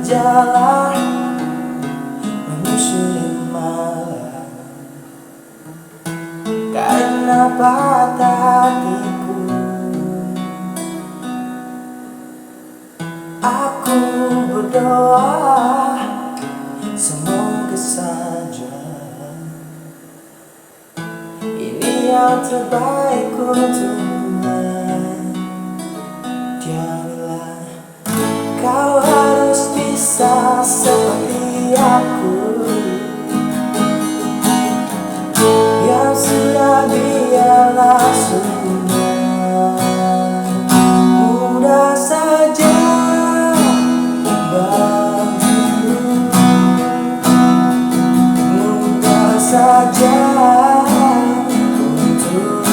berjalan menyusuri malam karena patah hatiku. Aku berdoa semoga saja ini yang terbaik untukmu. Janganlah kau harus bisa seperti aku yang sudah biarlah sudah. Mudah saja bagimu, mudah saja untukmu.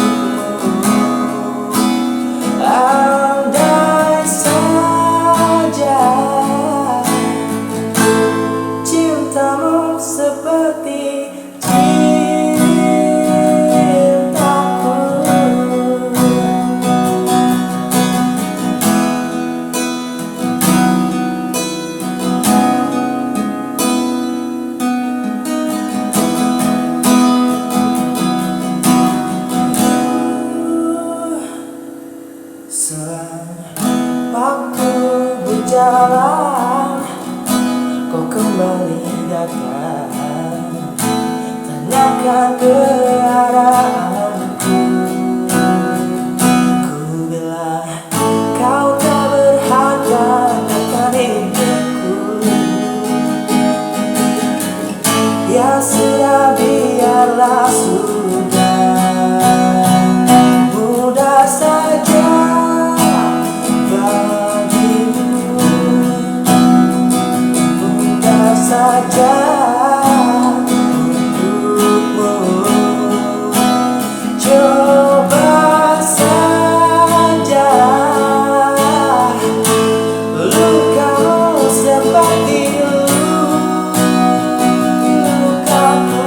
Andai saja cintamu seperti cintaku. Waktu berjalan, kau kembali datang, tanyakan keadaanku. Ku bilang kau tak berharga akan hidupku, ya sudah biarlah sudah. Mudah saja bagimu, mudah saja untukmu. Coba saja lukamu seperti lukaku.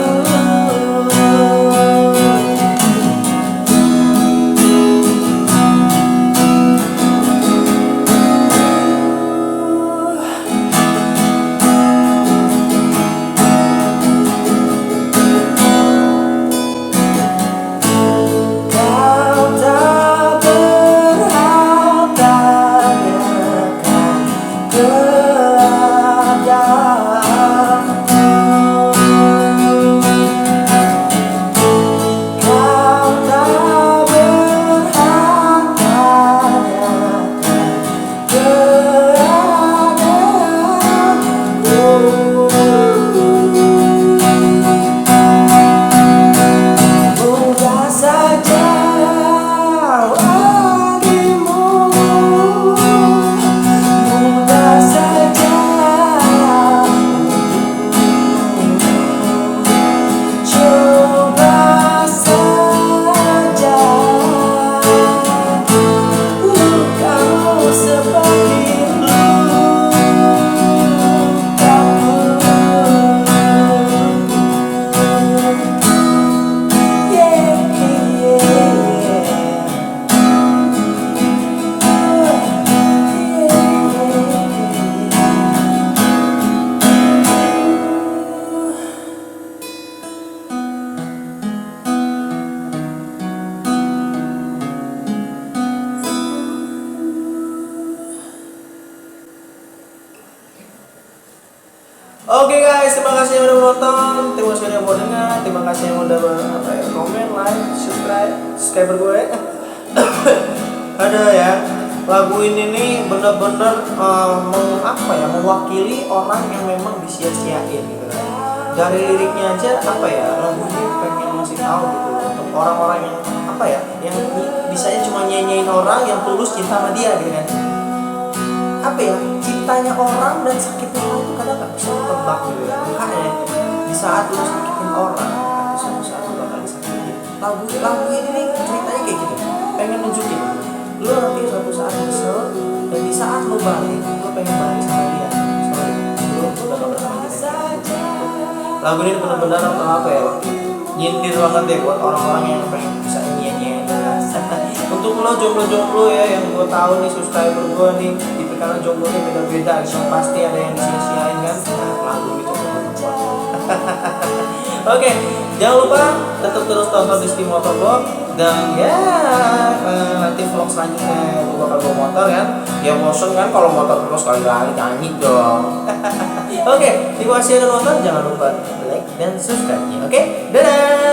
Oke guys, terima kasih yang udah menonton, terima kasih yang udah dengar, terima kasih yang udah komen, like, subscriber gue. Ada ya, lagu ini nih bener-bener mewakili orang yang memang disia-siain gitu kan. Dari liriknya aja lagu ini pengen ngasih tahu gitu untuk orang-orang yang yang bisanya cuma nyanyiin orang yang tulus cinta sama dia gitu kan. Cintanya orang dan sakitnya orang itu kadang gak bisa ditebak gitu ya. Makanya di saat lu sakitin orang, suatu saat lu bakal disakitin. Lagu ini nih ceritanya kayak gitu, pengen nunjukin lu nanti suatu saat kesel, dan di saat lu balik, lu pengen balik sama dia. Sorry, lu udah gak bersama dia. Lagu ini benar-benar nyindir banget deh buat orang-orang yang pengen bisa nyanyi. Untuk lo jomblo-jomblo ya yang gue tahu nih subscriber gue nih karena jomblonya beda-beda gitu, pasti ada yang disia-siain kan. Nah, lagu itu Oke, jangan lupa tetap terus tonton Rizky Motovlog. Dan ya nanti vlog selanjutnya gue bakal bawa motor kan. Ya bosen kan kalau motor terus kali-kali nyanyi dong. Oke, terima kasih udah nonton. Jangan lupa like dan subscribe-nya. Oke, dadah.